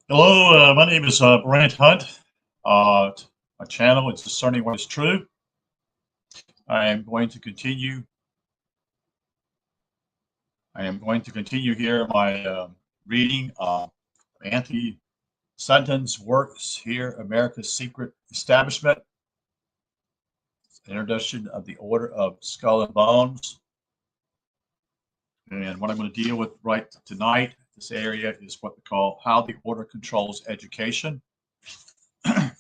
Hello, my name is Brant Hunt. My channel is Discerning What is True. I am going to continue. I am going to continue here my reading of Anthony Sutton's works here, America's Secret Establishment, Introduction of the Order of Skull and Bones. And what I'm going to deal with right tonight, this area, is what we call how the order controls education. And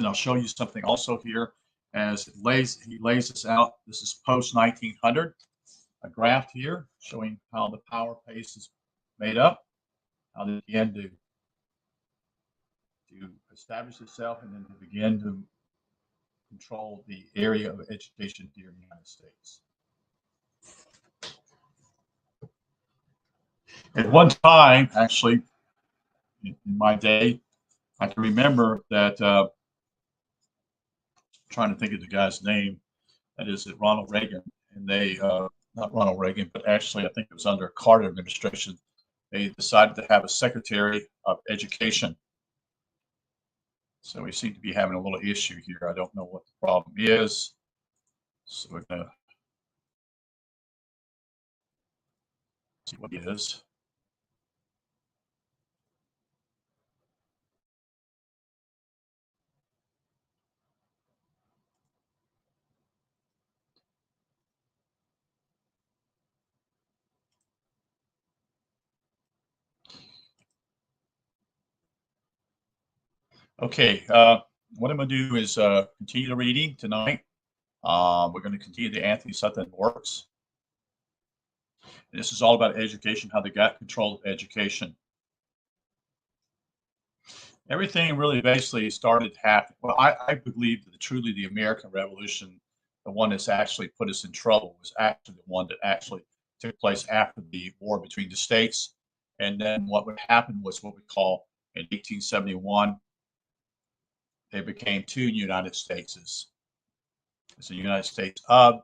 I'll show you something also here as he lays this out. This is post 1900, a graph here showing how the power base is made up, how they begin to establish itself and then to begin to control the area of education here in the United States. At one time, actually, in my day, I can remember that trying to think of the guy's name. That is Ronald Reagan, and they not Ronald Reagan, but actually I think it was under Carter administration. They decided to have a Secretary of Education. So we seem to be having a little issue here. I don't know what the problem is. So we're gonna see what it is. Okay, what I'm going to do is continue the reading tonight. We're going to continue the Anthony Sutton works. And this is all about education, how they got control of education. Everything really basically started happening. Well, I believe that truly the American Revolution, the one that's actually put us in trouble, was actually the one that actually took place after the war between the states. And then what would happen was what we call in 1871, they became two United States. There's the United States of,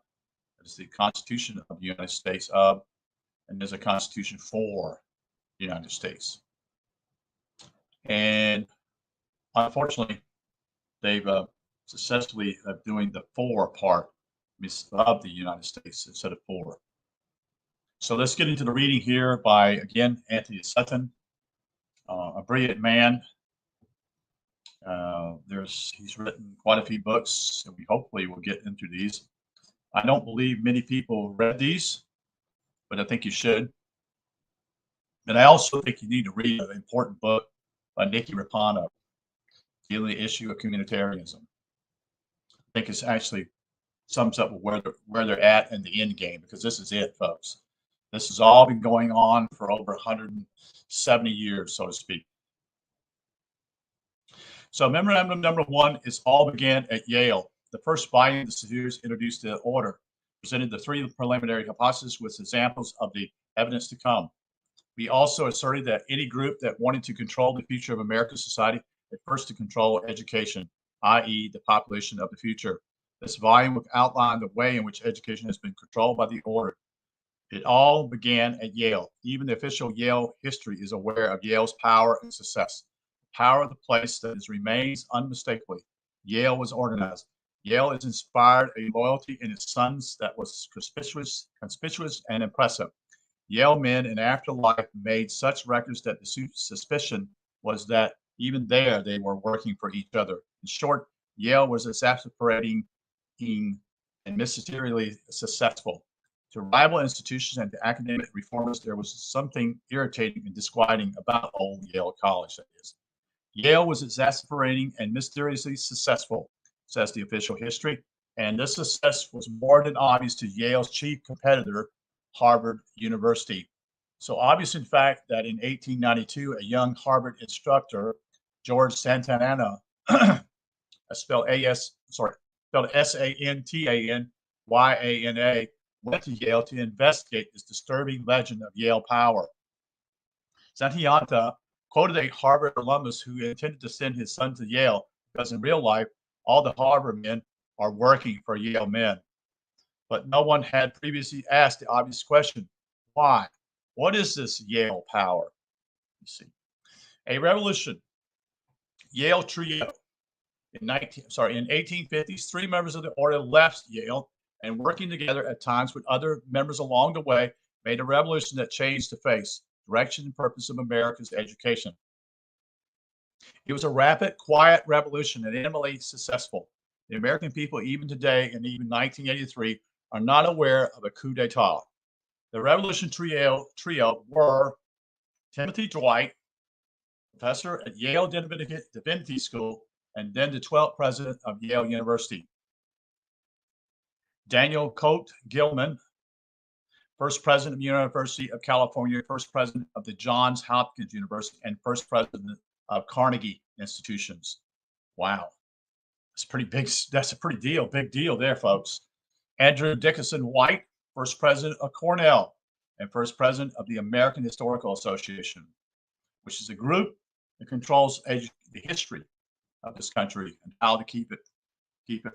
there's the Constitution of the United States of, and there's a Constitution for the United States. And unfortunately, they've successfully doing the for part of the United States instead of for. So let's get into the reading here by, again, Anthony Sutton, a brilliant man. He's written quite a few books, and we hopefully will get into these. I don't believe many people read these, but I think you should. And I also think you need to read an important book by Nicky Rapano, dealing with the issue of communitarianism. I think it's actually sums up where they're at in the end game, because this is it, folks. This has all been going on for over 170 years, so to speak. So memorandum number one is all began at Yale. The first volume of the series introduced the order, presented the three preliminary hypotheses with examples of the evidence to come. We also asserted that any group that wanted to control the future of American society had first to control education, i.e. the population of the future. This volume would outline the way in which education has been controlled by the order. It all began at Yale. Even the official Yale history is aware of Yale's power and success. The power of the place that remains unmistakably. Yale was organized. Yale has inspired a loyalty in its sons that was conspicuous and impressive. Yale men in afterlife made such records that the suspicion was that even there they were working for each other. In short, Yale was exasperating and mysteriously successful. To rival institutions and to academic reformers, there was something irritating and disquieting about old Yale College, that is. Yale was exasperating and mysteriously successful, says the official history, and this success was more than obvious to Yale's chief competitor, Harvard University. So obvious, in fact, that in 1892, a young Harvard instructor, George Santayana, spelled Santayana, went to Yale to investigate this disturbing legend of Yale power. Santayana quoted a Harvard alumnus who intended to send his son to Yale because in real life, all the Harvard men are working for Yale men. But no one had previously asked the obvious question, why? What is this Yale power? You see. A revolution. Yale trio. In 1850s, three members of the order left Yale and working together at times with other members along the way made a revolution that changed the face, direction, and purpose of America's education. It was a rapid, quiet revolution and eminently successful. The American people, even today and even 1983, are not aware of a coup d'etat. The revolution trio were Timothy Dwight, professor at Yale Divinity School, and then the 12th president of Yale University. Daniel Coate Gilman, first president of the University of California, first president of the Johns Hopkins University, and first president of Carnegie Institutions. Wow. That's pretty big. That's a big deal there, folks. Andrew Dickinson White, first president of Cornell and first president of the American Historical Association, which is a group that controls the history of this country and how to keep it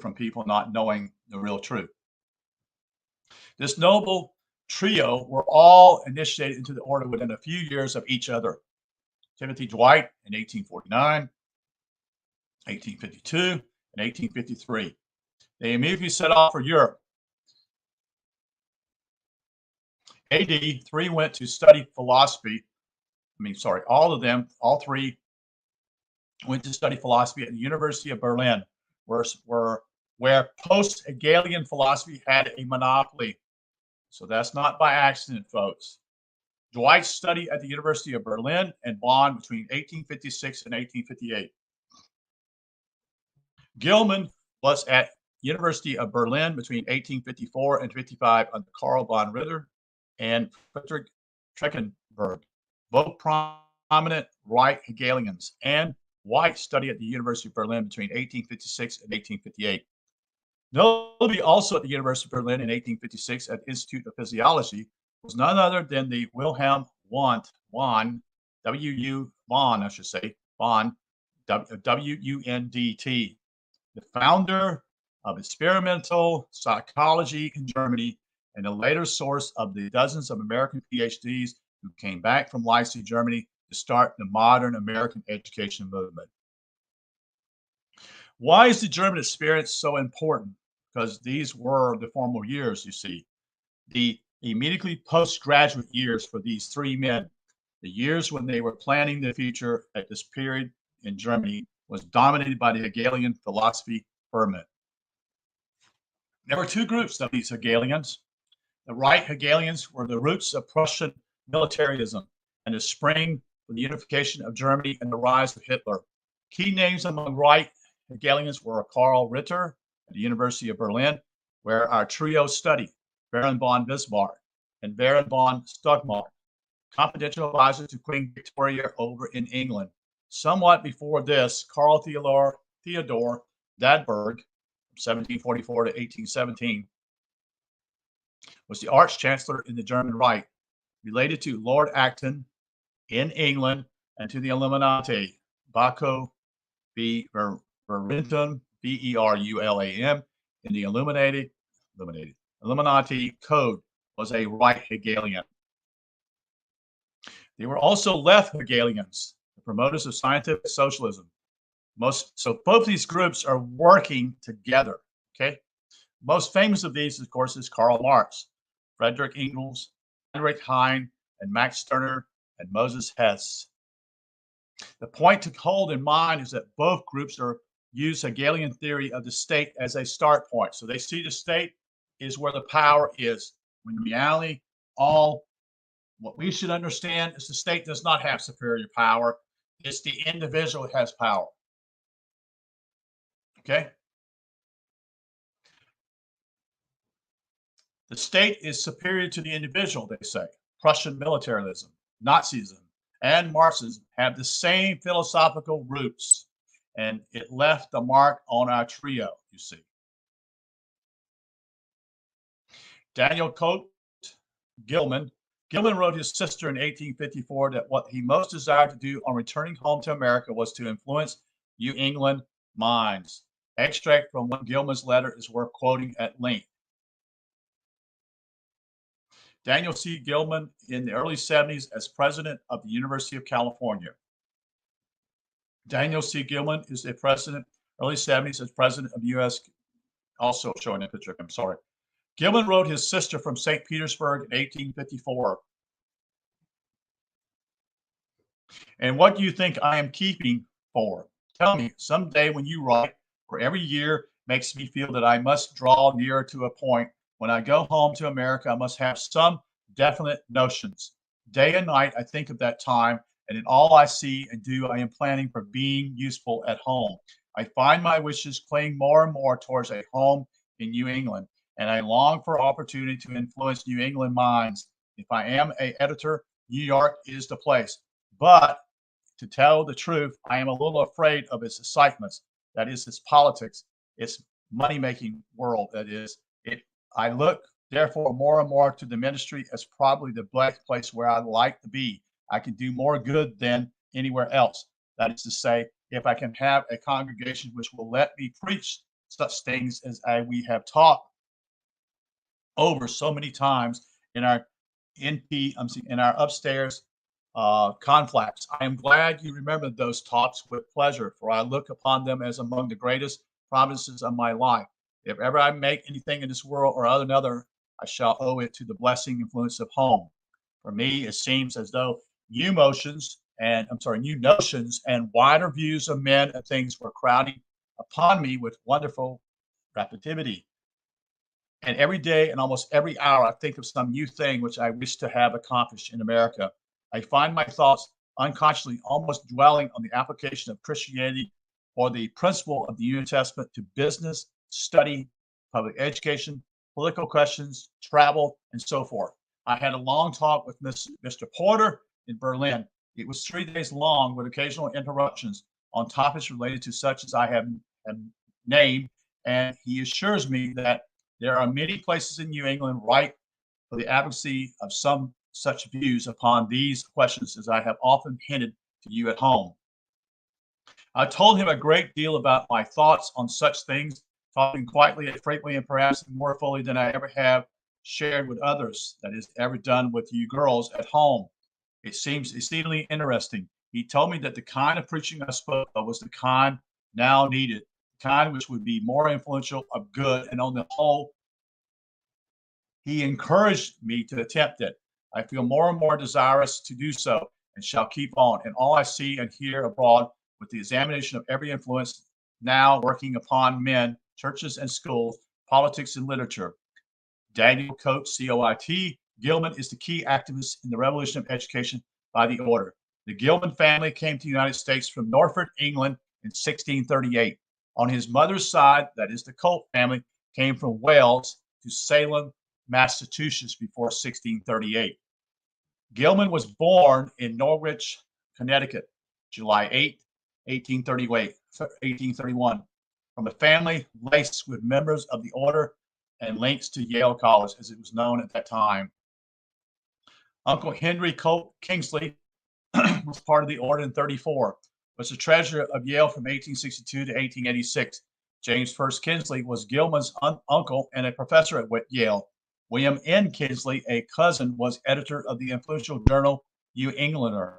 from people not knowing the real truth. This noble trio were all initiated into the order within a few years of each other. Timothy Dwight in 1849, 1852, and 1853. They immediately set off for Europe. AD, three went to study philosophy. All three went to study philosophy at the University of Berlin, where post-Hegelian philosophy had a monopoly. So that's not by accident, folks. Dwight studied at the University of Berlin and Bonn between 1856 and 1858. Gilman was at University of Berlin between 1854 and 55 under Karl von Ritter and Friedrich Treckenberg, both prominent right Hegelians, and White studied at the University of Berlin between 1856 and 1858. Notably, also at the University of Berlin in 1856 at the Institute of Physiology was none other than the Wilhelm Wundt, W-U-N-D-T, the founder of experimental psychology in Germany and the later source of the dozens of American PhDs who came back from Leipzig, Germany to start the modern American education movement. Why is the German experience so important? Because these were the formal years, you see. The immediately postgraduate years for these three men, the years when they were planning the future at this period in Germany, was dominated by the Hegelian philosophy ferment. There were two groups of these Hegelians. The right Hegelians were the roots of Prussian militarism and the spring for the unification of Germany and the rise of Hitler. Key names among right Hegelians were Karl Ritter at the University of Berlin, where our trio studied, Baron von Bismarck and Baron von Stugmark, confidential advisors to Queen Victoria over in England. Somewhat before this, Karl Theodor Dadberg, 1744 to 1817, was the Arch-Chancellor in the German Reich, related to Lord Acton in England and to the Illuminati, Bacco v. Verulam, Verulam, in the Illuminati Code, was a right Hegelian. They were also left Hegelians, the promoters of scientific socialism. So both these groups are working together, okay? Most famous of these, of course, is Karl Marx, Friedrich Engels, Heinrich Heine, and Max Stirner, and Moses Hess. The point to hold in mind is that both groups use Hegelian theory of the state as a start point. So they see the state is where the power is, when in reality, what we should understand is the state does not have superior power. It's the individual that has power. Okay? The state is superior to the individual, they say. Prussian militarism, Nazism, and Marxism have the same philosophical roots, and it left a mark on our trio, you see. Daniel Coate Gilman wrote his sister in 1854 that what he most desired to do on returning home to America was to influence New England minds. Extract from one Gilman's letter is worth quoting at length. Daniel C. Gilman in the early 70s as president of the University of California. Daniel C. Gilman is the president, early 70s, as president of the U.S. Also showing a picture of him, sorry. Gilman wrote his sister from St. Petersburg in 1854. And what do you think I am keeping for? Tell me, someday when you write, for every year makes me feel that I must draw nearer to a point. When I go home to America, I must have some definite notions. Day and night, I think of that time, and in all I see and do, I am planning for being useful at home. I find my wishes cling more and more towards a home in New England, and I long for opportunity to influence New England minds. If I am an editor, New York is the place. But to tell the truth, I am a little afraid of its excitements. That is, its politics, its money-making world. That is, it. I look, therefore, more and more to the ministry as probably the best place where I'd like to be. I can do more good than anywhere else. That is to say, if I can have a congregation which will let me preach such things as we have taught over so many times in our in our upstairs conflicts. I am glad you remembered those talks with pleasure, for I look upon them as among the greatest providences of my life. If ever I make anything in this world or another, I shall owe it to the blessing influence of home. For me, it seems as though new notions and wider views of men and things were crowding upon me with wonderful rapidity. And every day and almost every hour, I think of some new thing which I wish to have accomplished in America. I find my thoughts unconsciously almost dwelling on the application of Christianity or the principle of the New Testament to business, study, public education, political questions, travel, and so forth. I had a long talk with Mr. Porter in Berlin. It was 3 days long with occasional interruptions on topics related to such as I have named, and he assures me that there are many places in New England ripe for the advocacy of some such views upon these questions as I have often hinted to you at home. I told him a great deal about my thoughts on such things, talking quietly and frankly and perhaps more fully than I ever have shared with others, that is, ever done with you girls at home. It seems exceedingly interesting. He told me that the kind of preaching I spoke of was the kind now needed, the kind which would be more influential, of good, and on the whole, he encouraged me to attempt it. I feel more and more desirous to do so and shall keep on. And all I see and hear abroad with the examination of every influence now working upon men, churches and schools, politics and literature. Daniel Coates, C-O-I-T, Gilman is the key activist in the revolution of education by the order. The Gilman family came to the United States from Norfolk, England in 1638. On his mother's side, that is the Colt family, came from Wales to Salem, Massachusetts before 1638. Gilman was born in Norwich, Connecticut, July 8, 1831, from a family laced with members of the order and links to Yale College, as it was known at that time. Uncle Henry Colt Kingsley was part of the order in 34, was the treasurer of Yale from 1862 to 1886. James First Kingsley was Gilman's uncle and a professor at Yale. William N. Kingsley, a cousin, was editor of the influential journal New Englander.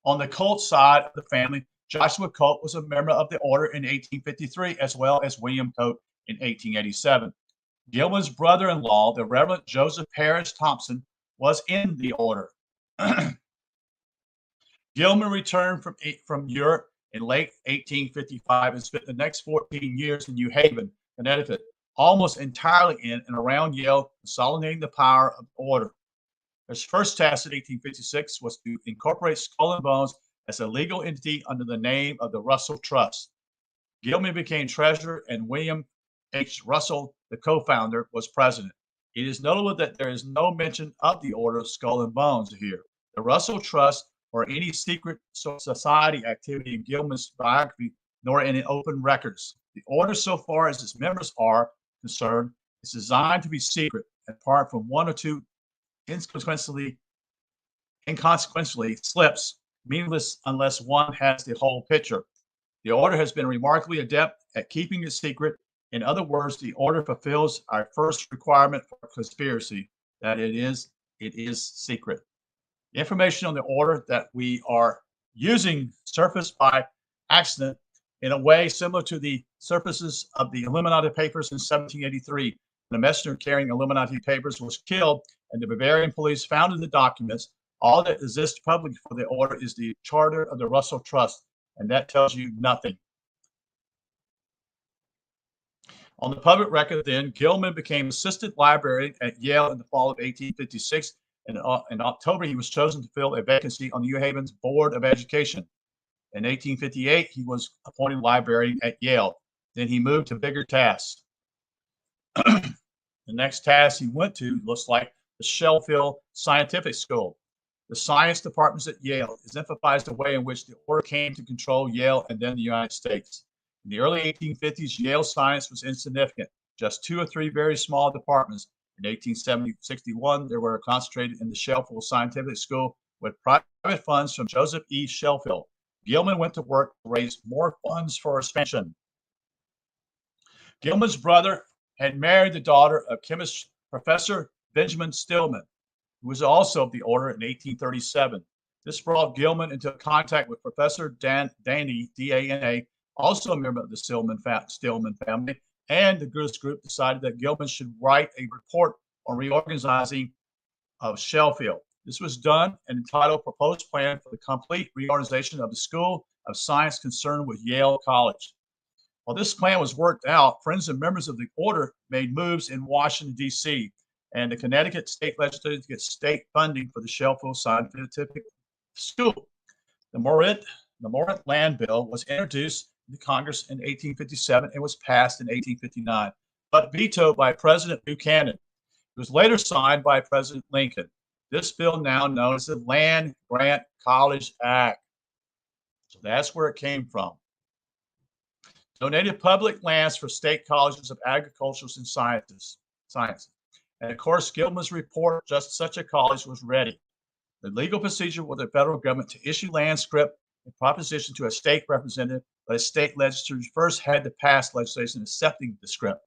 On the Colt side of the family, Joshua Colt was a member of the order in 1853, as well as William Colt in 1887. Gilman's brother-in-law, the Reverend Joseph Parrish Thompson, was in the order. Gilman returned from Europe in late 1855 and spent the next 14 years in New Haven, Connecticut, almost entirely in and around Yale, consolidating the power of order. His first task in 1856 was to incorporate Skull and Bones as a legal entity under the name of the Russell Trust. Gilman became treasurer, and William H. Russell, the co-founder, was president. It is notable that there is no mention of the order of Skull and Bones here. The Russell Trust or any secret society activity in Gilman's biography, nor in open records. The order, so far as its members are concerned, is designed to be secret, apart from one or two inconsequentially slips, meaningless unless one has the whole picture. The order has been remarkably adept at keeping it secret. In other words, the order fulfills our first requirement for conspiracy, that it is secret. The information on the order that we are using surfaced by accident in a way similar to the surfaces of the Illuminati papers in 1783. The messenger carrying Illuminati papers was killed, and the Bavarian police found in the documents all that exists publicly for the order is the charter of the Russell Trust, and that tells you nothing. On the public record, then, Gilman became assistant librarian at Yale in the fall of 1856, and in October he was chosen to fill a vacancy on New Haven's Board of Education. In 1858, he was appointed librarian at Yale. Then he moved to bigger tasks. The next task he went to looks like the Sheffield Scientific School. The science departments at Yale exemplifies the way in which the order came to control Yale and then the United States. In the early 1850s, Yale science was insignificant, just 2 or 3 very small departments. In 1861, they were concentrated in the Sheffield Scientific School with private funds from Joseph E. Sheffield. Gilman went to work to raise more funds for expansion. Gilman's brother had married the daughter of chemist Professor Benjamin Stillman, who was also of the order in 1837. This brought Gilman into contact with Professor Danny, D-A-N-A, also a member of the Stillman family, and the group decided that Gilman should write a report on reorganizing of Sheffield. This was done and entitled Proposed Plan for the Complete Reorganization of the School of Science concerned with Yale College. While this plan was worked out, friends and members of the order made moves in Washington, D.C., and the Connecticut state legislature to get state funding for the Sheffield Scientific School. The Morant Land Bill was introduced to Congress in 1857 and was passed in 1859, but vetoed by President Buchanan. It was later signed by President Lincoln. This bill, now known as the Land Grant College Act. So that's where it came from. Donated public lands for state colleges of agriculture and science. And of course, Gilman's report, just such a college, was ready. The legal procedure for the federal government to issue land scrip and proposition to a state representative, but a state legislature first had to pass legislation accepting the scrip.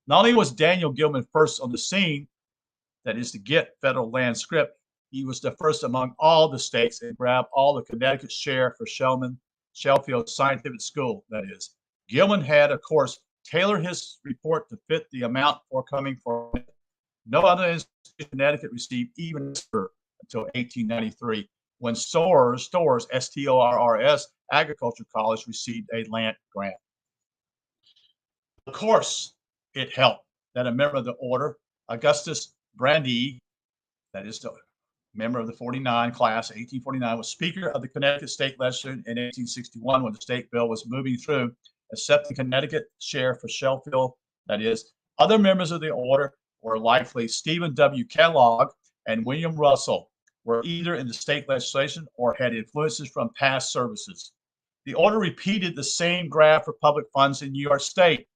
Not only was Daniel Gilman first on the scene, that is to get federal land scrip, he was the first among all the states and grabbed all the Connecticut share for Sheffield Scientific School, that is. Gilman had, of course, tailored his report to fit the amount forthcoming for it. No other institution in Connecticut received even until 1893, when Storrs, S-T-O-R-R-S, Agriculture College received a land grant. Of course, it helped that a member of the order, Augustus Brandy, that is the member of the 49 class, 1849, was Speaker of the Connecticut State Legislature in 1861 when the state bill was moving through, accepting Connecticut share for Sheffield. That is, other members of the order were likely Stephen W. Kellogg and William Russell, were either in the state legislation or had influences from past services. The order repeated the same graph for public funds in New York State.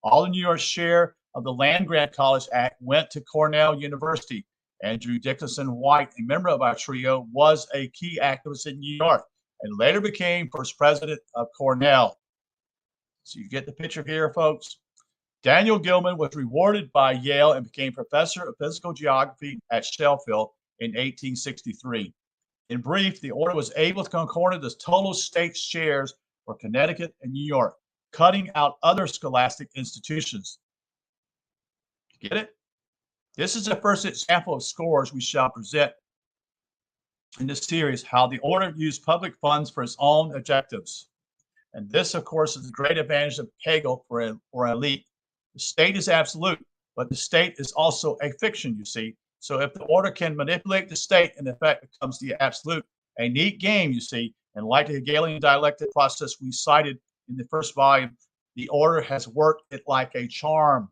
All the New York share of the Land Grant College Act went to Cornell University. Andrew Dickinson White, a member of our trio, was a key activist in New York and later became first president of Cornell. So you get the picture here, folks. Daniel Gilman was rewarded by Yale and became professor of physical geography at Sheffield in 1863. In brief, the order was able to corner the total state shares for Connecticut and New York, cutting out other scholastic institutions. Get it? This is the first example of scores we shall present in this series, how the order used public funds for its own objectives. And this, of course, is the great advantage of Hegel for elite. The state is absolute, but the state is also a fiction, you see. So if the order can manipulate the state, in effect becomes the absolute. A neat game, you see. And like the Hegelian dialectic process we cited in the first volume, the order has worked it like a charm.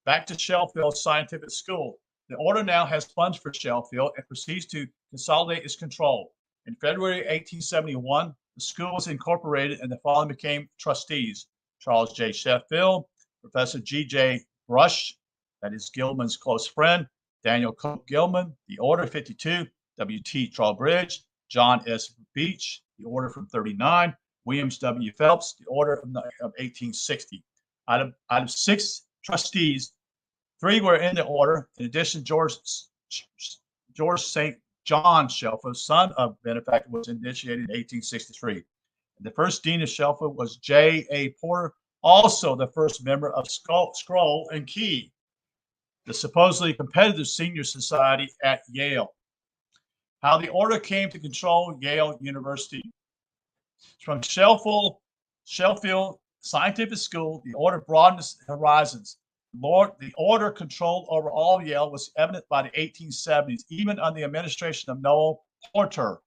Back to Sheffield Scientific School. The order now has funds for Sheffield and proceeds to consolidate its control. In February 1871, the school was incorporated and the following became trustees: Charles J. Sheffield, Professor G.J. Brush, that is Gilman's close friend, Daniel Cope Gilman, the order 52, W.T. Trowbridge, John S. Beach, the order from 39, Williams W. Phelps, the order of 1860. Out of 6 trustees, 3 were in the order. In addition, George St. John Sheffield, son of benefactor, was initiated in 1863. The first dean of Sheffield was J.A. Porter, also the first member of Scroll and Key, the supposedly competitive senior society at Yale. How the order came to control Yale University. From Sheffield Scientific School, the order broadened its horizons. The order control over all Yale was evident by the 1870s, even under the administration of Noel Porter,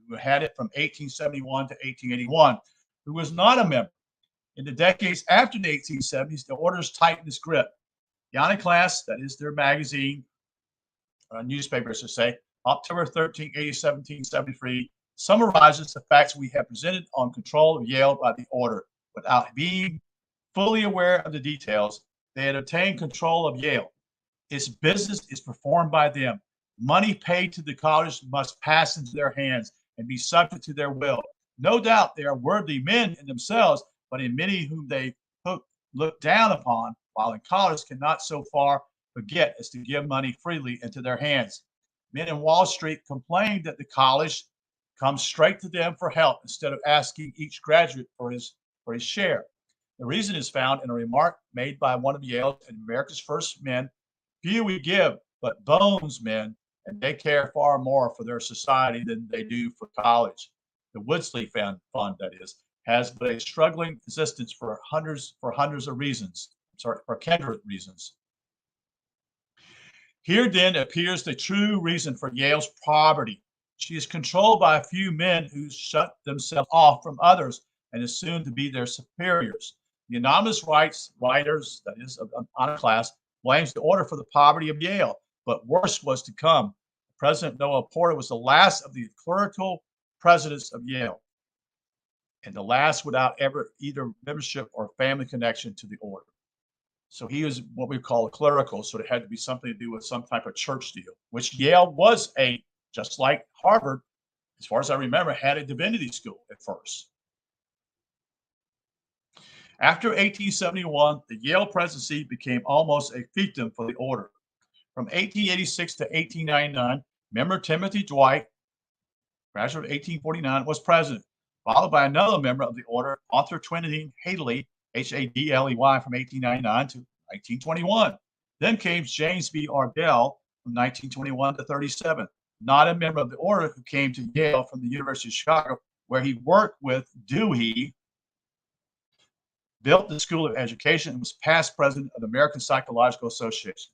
who had it from 1871 to 1881, who was not a member. In the decades after the 1870s, the orders tightened its grip. The Iconoclast, that is their magazine, newspaper, I should say, October 13, 1773, summarizes the facts we have presented on control of Yale by the order. Without being fully aware of the details, they had obtained control of Yale. Its business is performed by them. Money paid to the college must pass into their hands and be subject to their will. No doubt they are worthy men in themselves, but in many whom they look down upon, while in college cannot so far forget as to give money freely into their hands. Men in Wall Street complained that the college comes straight to them for help instead of asking each graduate for his share. The reason is found in a remark made by one of Yale's and America's first men: few we give, but bones men, and they care far more for their society than they do for college. The Woodsley Fund, that is, has but a struggling existence for hundreds of reasons. For kindred reasons. Here then appears the true reason for Yale's poverty. She is controlled by a few men who shut themselves off from others and assume to be their superiors. The anonymous writers, that is, of Iconoclast, blames the order for the poverty of Yale, but worse was to come. President Noah Porter was the last of the clerical presidents of Yale, and the last without ever either membership or family connection to the order. So he was what we call a clerical, so it had to be something to do with some type of church deal, which Yale was just like Harvard, as far as I remember, had a divinity school at first. After 1871, the Yale presidency became almost a fiefdom for the order. From 1886 to 1899, member Timothy Dwight, graduate of 1849, was president, followed by another member of the order, Arthur Trinity Hadley, Hadley, from 1899 to 1921. Then came James B. Ardell from 1921 to 37, not a member of the order, who came to Yale from the University of Chicago, where he worked with Dewey, built the School of Education, and was past president of the American Psychological Association.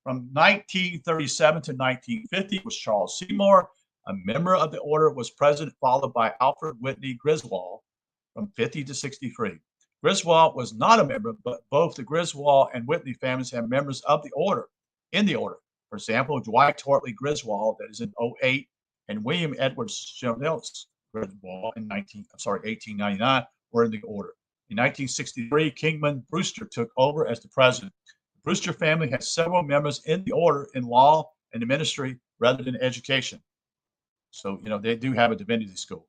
From 1937 to 1950 was Charles Seymour, a member of the order, was president, followed by Alfred Whitney Griswold from 50 to 63. Griswold was not a member, but both the Griswold and Whitney families have members of the order, in the order. For example, Dwight Tortley Griswold, that is in 08, and William Edwards Jones Griswold in 1899 were in the order. In 1963, Kingman Brewster took over as the president. The Brewster family had several members in the order in law and the ministry rather than education. So, they do have a divinity school.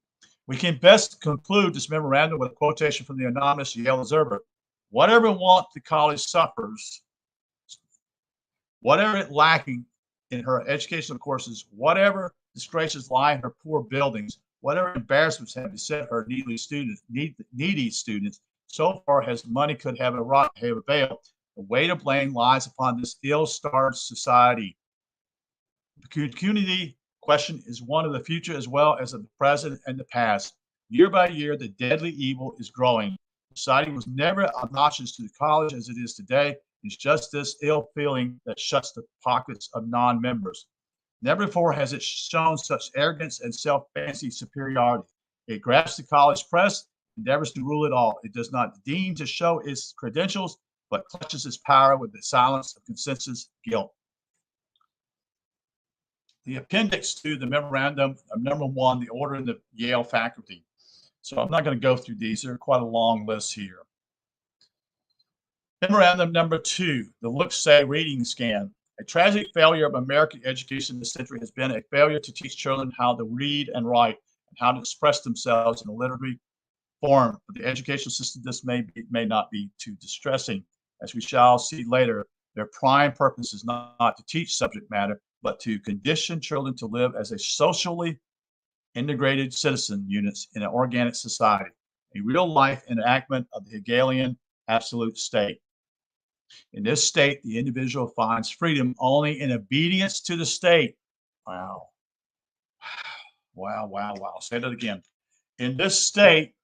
We can best conclude this memorandum with a quotation from the anonymous Yale Observer. Whatever want the college suffers, whatever it lacking in her educational courses, whatever disgraces lie in her poor buildings, whatever embarrassments have beset her needy students, so far as money could have availed, the weight of blame lies upon this ill-starred society. The community question is one of the future as well as of the present and the past. Year by year, the deadly evil is growing. Society was never obnoxious to the college as it is today. It's just this ill feeling that shuts the pockets of non-members. Never before has it shown such arrogance and self-fancied superiority. It grasps the college press, endeavors to rule it all. It does not deign to show its credentials, but clutches its power with the silence of consensus guilt. The appendix to the memorandum of number 1, the order of the Yale faculty. So I'm not going to go through these. They're quite a long list here. Memorandum number 2, the Look-Say reading scan. A tragic failure of American education this century has been a failure to teach children how to read and write and how to express themselves in a literary form. For the educational system, this may not be too distressing. As we shall see later, their prime purpose is not to teach subject matter, but to condition children to live as a socially integrated citizen units in an organic society, a real-life enactment of the Hegelian absolute state. In this state, the individual finds freedom only in obedience to the state. Wow. Wow, wow, wow. Say that again. In this state,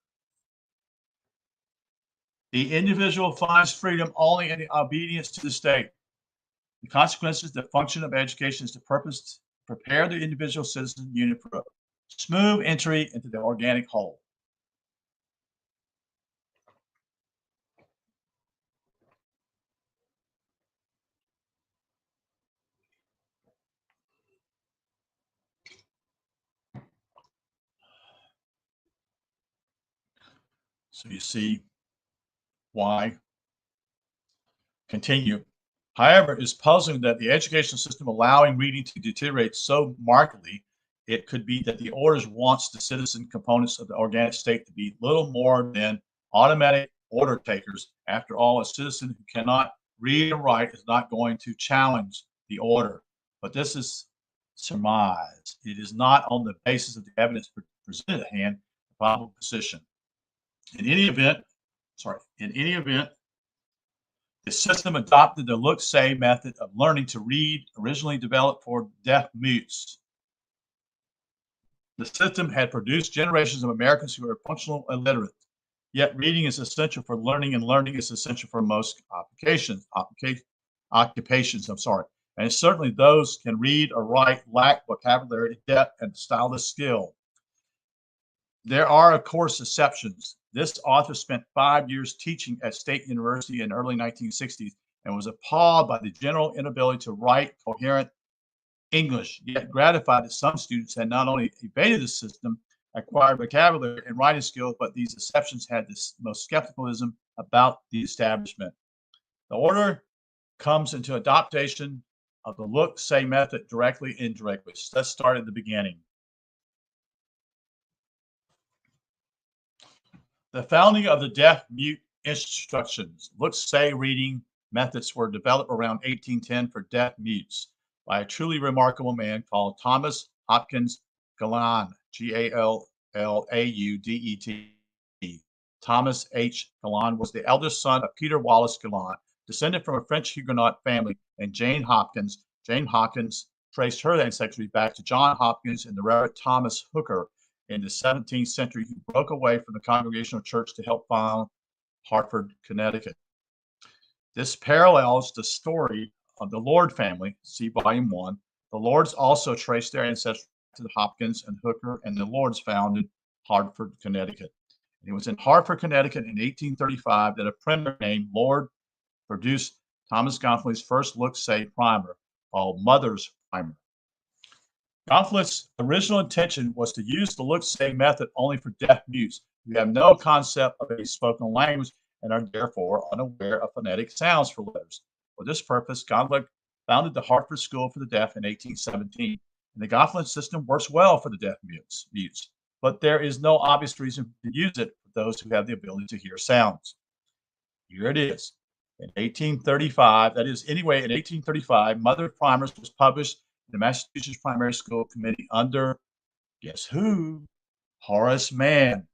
the individual finds freedom only in obedience to the state. The consequences, the function of education is to prepare the individual citizen unit for a smooth entry into the organic whole. So you see why. Continue. However, it's puzzling that the educational system allowing reading to deteriorate so markedly, it could be that the orders wants the citizen components of the organic state to be little more than automatic order takers. After all, a citizen who cannot read and write is not going to challenge the order. But this is surmise. It is not on the basis of the evidence presented at hand, a probable position. In any event, the system adopted the look-say method of learning to read, originally developed for deaf mutes. The system had produced generations of Americans who are functional illiterate. Yet reading is essential for learning, and learning is essential for most occupations. And certainly those can read or write lack vocabulary, depth, and stylist skill. There are, of course, exceptions. This author spent 5 years teaching at State University in the early 1960s and was appalled by the general inability to write coherent English, yet gratified that some students had not only evaded the system, acquired vocabulary and writing skills, but these exceptions had the most skepticism about the establishment. The order comes into adaptation of the look-say method directly, indirectly. So let's start at the beginning. The founding of the deaf-mute instructions, look-say reading methods were developed around 1810 for deaf-mutes by a truly remarkable man called Thomas Hopkins Galland, G-A-L-L-A-U-D-E-T. Thomas H. Galland was the eldest son of Peter Wallace Galland, descended from a French Huguenot family, and Jane Hopkins. Jane Hopkins traced her ancestry back to John Hopkins and the Reverend Thomas Hooker in the 17th century, who broke away from the Congregational Church to help found Hartford, Connecticut. This parallels the story of the Lord family, see volume 1. The Lords also traced their ancestry to the Hopkins and Hooker, and the Lords founded Hartford, Connecticut. And it was in Hartford, Connecticut in 1835 that a printer named Lord produced Thomas Gonfalon's first look-say primer, called Mother's Primer. Gonfalon's original intention was to use the look-say method only for deaf mutes who have no concept of a spoken language and are therefore unaware of phonetic sounds for letters. For this purpose, Gonfalon founded the Hartford School for the Deaf in 1817, and the Gonfalon system works well for the deaf mutes, but there is no obvious reason to use it for those who have the ability to hear sounds. Here it is. In 1835, in 1835, Mother Primers was published in the Massachusetts Primary School Committee under, guess who? Horace Mann.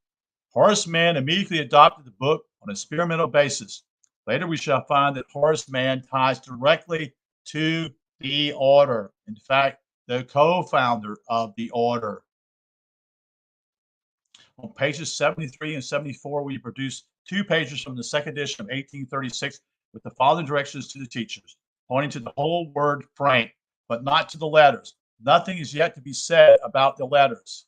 Horace Mann immediately adopted the book on an experimental basis. Later, we shall find that Horace Mann ties directly to the order. In fact, the co-founder of the order. On pages 73 and 74, we produce 2 pages from the second edition of 1836 with the following directions to the teachers, pointing to the whole word frank, but not to the letters. Nothing is yet to be said about the letters.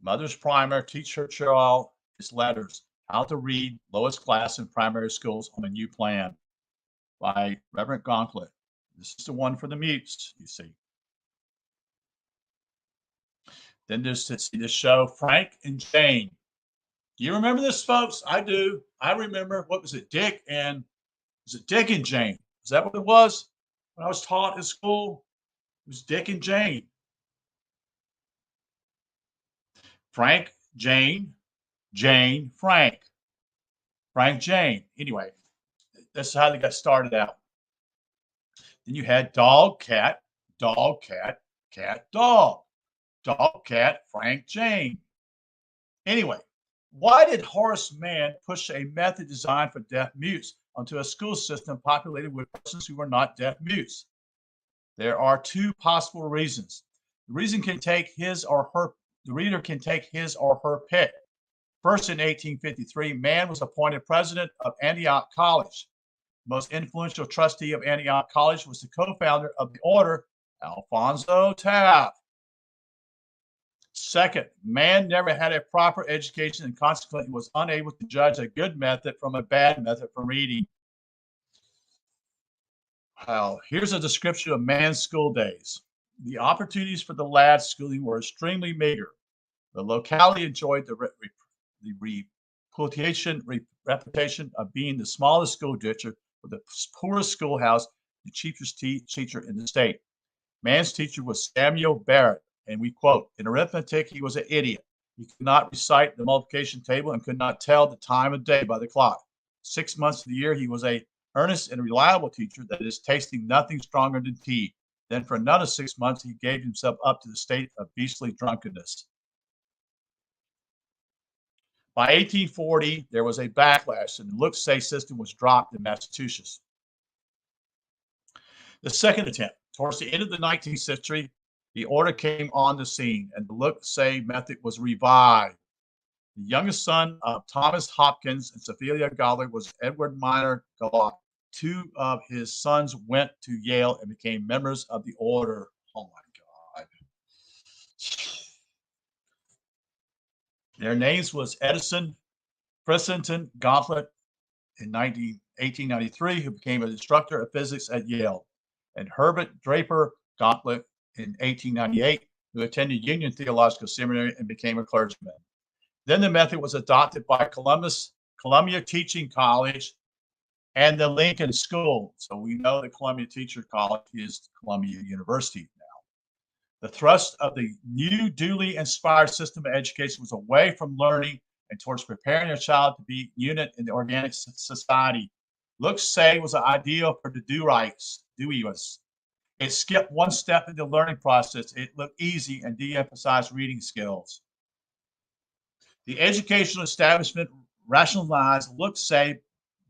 Mother's primer, teach her child its letters, how to read, lowest class in primary schools on a new plan, by Reverend Gonfalon. This is the one for the mutes, you see. Then there's this show, Frank and Jane. Do you remember this, folks? I do. I remember, what was it, Dick and Jane? Is that what it was when I was taught in school? It was Dick and Jane. Frank, Jane, Jane, Frank. Frank, Jane. Anyway, that's how they got started out. Then you had dog, cat, cat, dog. Dog, cat, Frank, Jane. Anyway, why did Horace Mann push a method designed for deaf mutes onto a school system populated with persons who were not deaf mutes? There are two possible reasons. The reason can take his or her the reader can take his or her pick. First, in 1853, Mann was appointed president of Antioch College. The most influential trustee of Antioch College was the co-founder of the order, Alphonso Taft. Second, Mann never had a proper education and consequently was unable to judge a good method from a bad method for reading. Well, here's a description of Mann's school days. The opportunities for the lad's schooling were extremely meager. The locality enjoyed the reputation of being the smallest school district with the poorest schoolhouse, the cheapest teacher in the state. Mann's teacher was Samuel Barrett, and we quote, in arithmetic, he was an idiot. He could not recite the multiplication table and could not tell the time of day by the clock. 6 months of the year, he was a earnest and reliable teacher that is tasting nothing stronger than tea. Then for another 6 months, he gave himself up to the state of beastly drunkenness. By 1840, there was a backlash, and the look-say system was dropped in Massachusetts. The second attempt, towards the end of the 19th century, the order came on the scene, and the look-say method was revived. The youngest son of Thomas Hopkins and Sophia Goddard was Edward Minor Gallot. Two of his sons went to Yale and became members of the order. Oh my God. Their names was Edison Princeton Gauntlet in 1893, who became an instructor of physics at Yale, and Herbert Draper Gauntlet in 1898, who attended Union Theological Seminary and became a clergyman. Then the method was adopted by Columbia Teaching College and the Lincoln School. So we know that Columbia Teaching College is Columbia University now. The thrust of the new duly inspired system of education was away from learning and towards preparing a child to be a unit in the organic society. Look-say was an ideal for the doers. It skipped one step in the learning process. It looked easy and de-emphasized reading skills. The educational establishment rationalized look-say,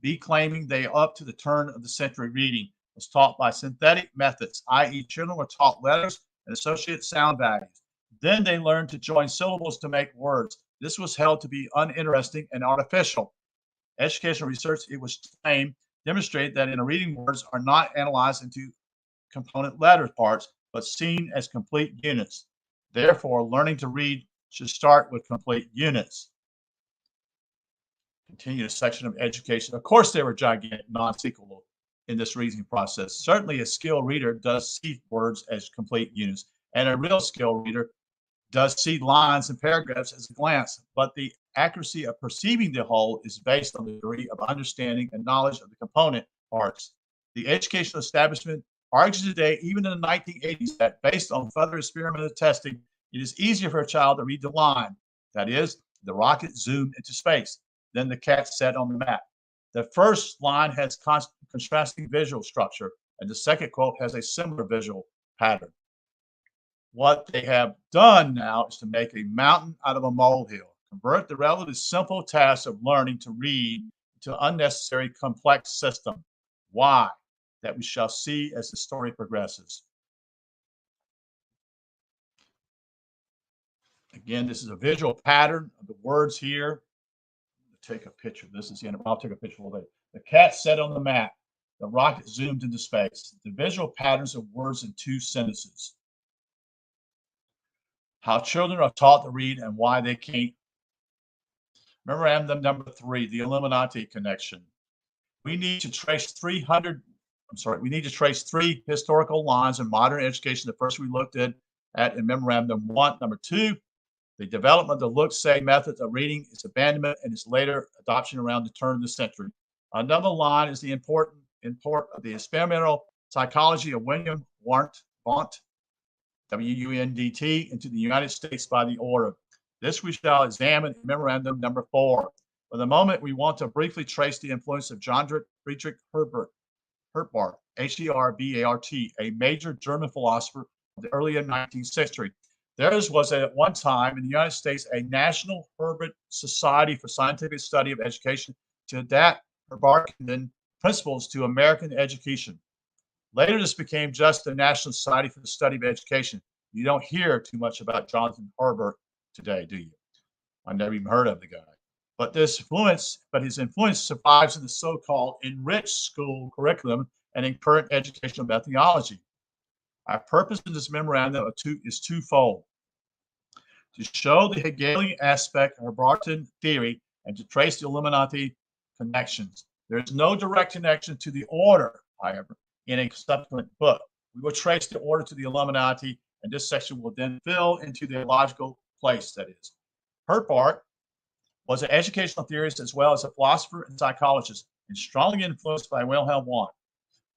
be claiming they are up to the turn of the century. Reading was taught by synthetic methods, i.e. children were taught letters and associated sound values. Then they learned to join syllables to make words. This was held to be uninteresting and artificial. Educational research, it was claimed, demonstrated that in a reading, words are not analyzed into component letter parts, but seen as complete units. Therefore, learning to read should start with complete units. Continue the section of education. Of course, there were gigantic non-sequel in this reasoning process. Certainly, a skilled reader does see words as complete units, and a real skilled reader does see lines and paragraphs as a glance, but the accuracy of perceiving the whole is based on the degree of understanding and knowledge of the component parts. The educational establishment argues today, even in the 1980s, that based on further experimental testing, it is easier for a child to read the line. That is, the rocket zoomed into space, than the cat sat on the mat. The first line has contrasting visual structure, and the second quote has a similar visual pattern. What they have done now is to make a mountain out of a molehill, convert the relatively simple task of learning to read to an unnecessary complex system. Why? That we shall see as the story progresses. Again, this is a visual pattern of the words here. Take a picture. This is the end. I'll take a picture of it. The cat sat on the mat. The rocket zoomed into space. The visual patterns of words in 2 sentences. How children are taught to read and why they can't. Memorandum number 3, the Illuminati connection. We need to trace 3 historical lines in modern education. The first we looked at in memorandum 1. Number 2, the development of the look-say method of reading, its abandonment, and its later adoption around the turn of the century. Another line is the import of the experimental psychology of William Wundt, W-U-N-D-T, into the United States by the order. This we shall examine in memorandum number 4. For the moment, we want to briefly trace the influence of John Friedrich Herbart, Herbart, H-E-R-B-A-R-T, a major German philosopher of the early 19th century. Theirs was at one time in the United States a National Herbert Society for Scientific Study of Education to adapt Herbartian principles to American education. Later, this became just the National Society for the Study of Education. You don't hear too much about Jonathan Herbert today, do you? I never even heard of the guy. But his influence survives in the so-called enriched school curriculum and in current educational methodology. Our purpose in this memorandum is twofold: to show the Hegelian aspect of Herbartian theory and to trace the Illuminati connections. There is no direct connection to the order, however, in a subsequent book. We will trace the order to the Illuminati, and this section will then fill into the logical place that is. Herbart was an educational theorist as well as a philosopher and psychologist, and strongly influenced by Wilhelm Wundt.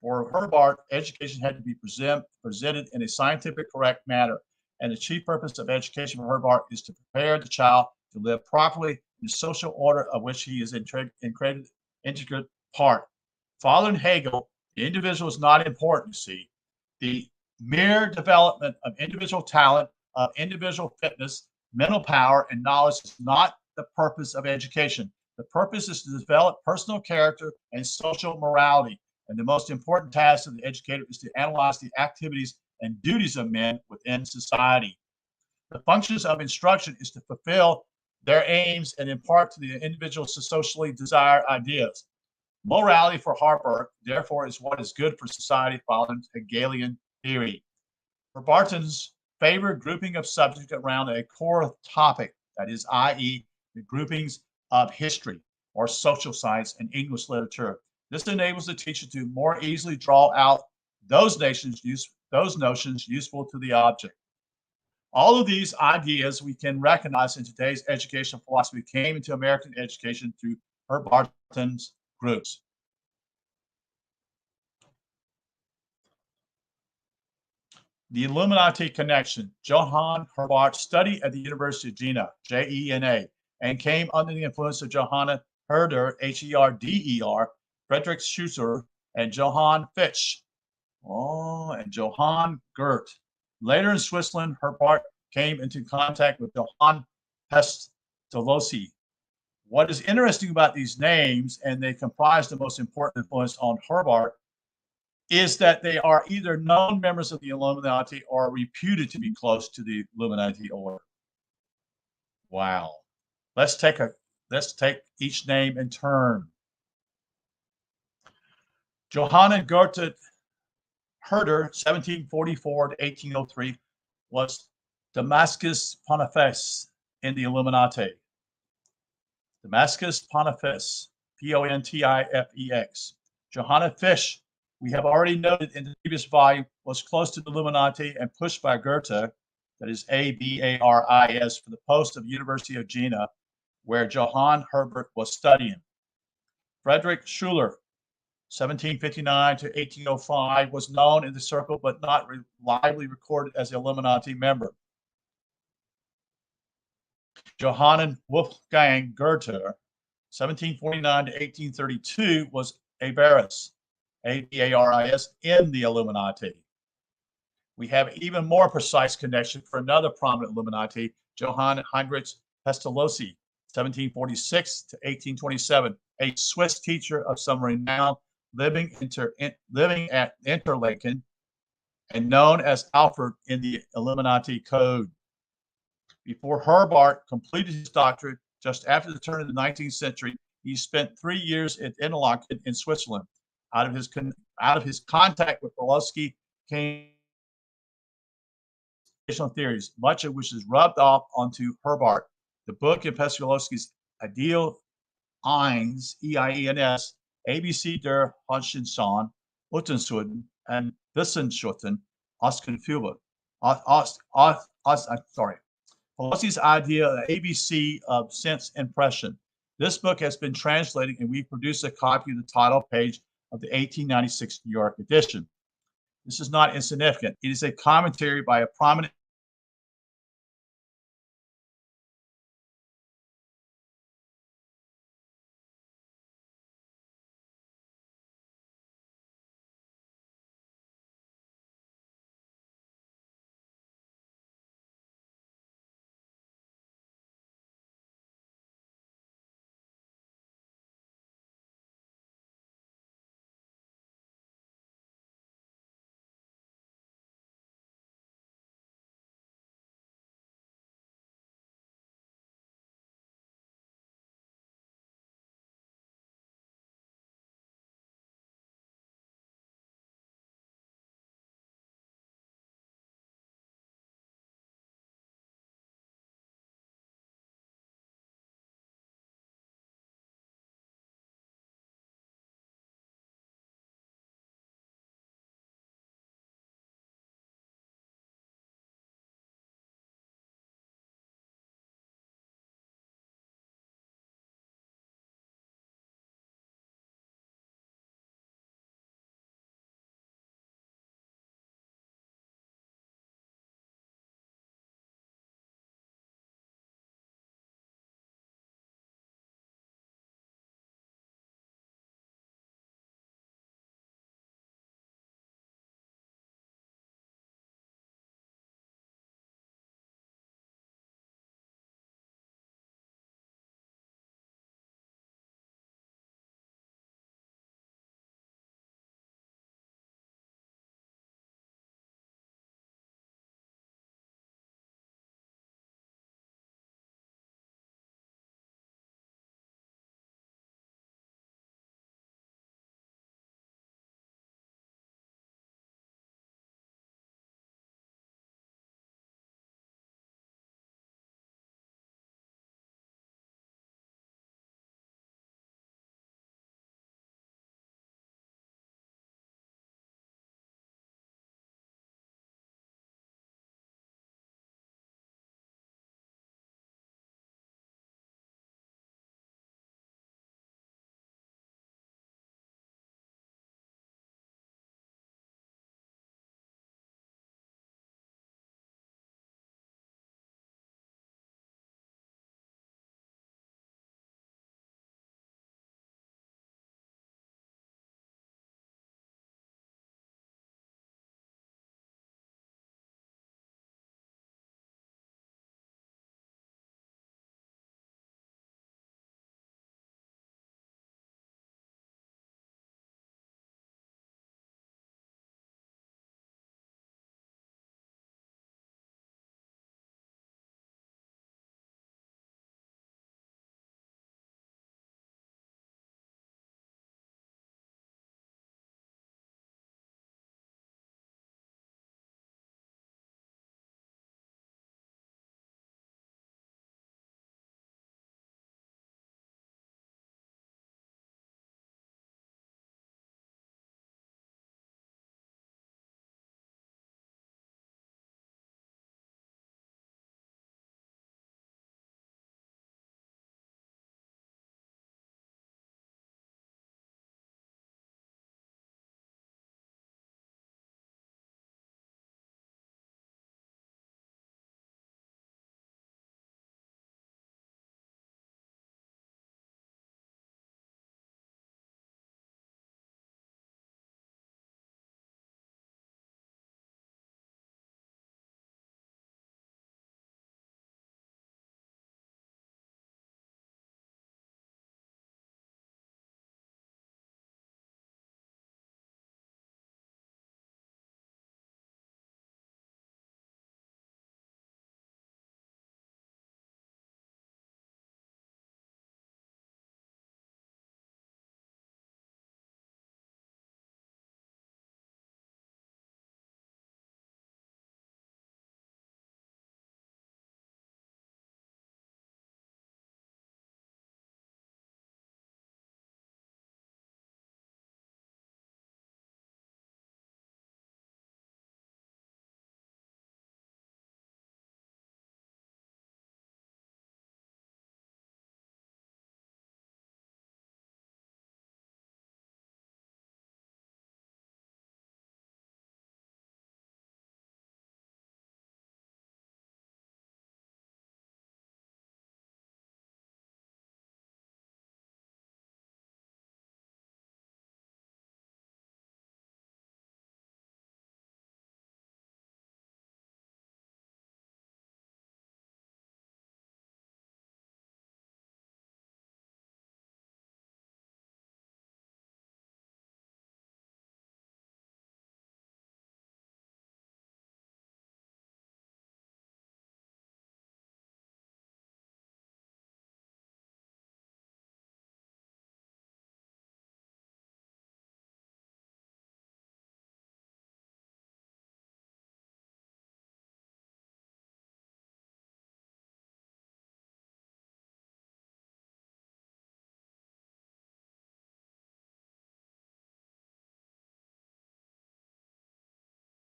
For Herbart, education had to be presented in a scientific correct manner, and the chief purpose of education for Herbart is to prepare the child to live properly in the social order of which he is an intricate part. Following Hegel, the individual is not important, you see. The mere development of individual talent, of individual fitness, mental power, and knowledge is not the purpose of education. The purpose is to develop personal character and social morality. And the most important task of the educator is to analyze the activities and duties of men within society. The functions of instruction is to fulfill their aims and impart to the individuals the socially desired ideas. Morality for Herbart, therefore, is what is good for society following Hegelian theory. Herbartians favor grouping of subjects around a core topic, that is, i.e., the groupings of history or social science and English literature. This enables the teacher to more easily draw out those notions useful to the object. All of these ideas we can recognize in today's educational philosophy came into American education through Herbartian's groups. The Illuminati connection. Johann Herbart studied at the University of Jena, Jena, and came under the influence of Johann Herder, Herder, Friedrich Schusser, and Johann Fichte. And Johann Goethe. Later in Switzerland, Herbart came into contact with Johann Pestalozzi. What is interesting about these names, and they comprise the most important influence on Herbart, is that they are either known members of the Illuminati or reputed to be close to the Illuminati order. Wow. Let's take each name in turn. Johann Goethe Herder, 1744 to 1803, was Damascus Pontifex in the Illuminati. Damascus Pontifex, Pontifex. Johann Fichte, we have already noted in the previous volume, was close to the Illuminati and pushed by Goethe, that is Abaris, for the post of University of Jena, where Johann Herbart was studying. Friedrich Schüller, 1759 to 1805, was known in the circle but not reliably recorded as an Illuminati member. Johann Wolfgang Goethe, 1749 to 1832, was Abaris, Abaris, in the Illuminati. We have even more precise connection for another prominent Illuminati, Johann Heinrich Pestalozzi, 1746 to 1827, a Swiss teacher of some renown, living at Interlaken and known as Alfred in the Illuminati Code. Before Herbart completed his doctorate just after the turn of the 19th century, he spent 3 years at Interlaken in Switzerland. Out of his contact with Pestalozzi came theories, much of which is rubbed off onto Herbart. The book in Pestalozzi's Ideal Eins, E-I-E-N-S, ABC der Hohenschön, Untersuchten and Wissenschaften ausgeführt. Pestalozzi's idea, the ABC of sense impression. This book has been translated, and we produced a copy of the title page of the 1896 New York edition. This is not insignificant. It is a commentary by a prominent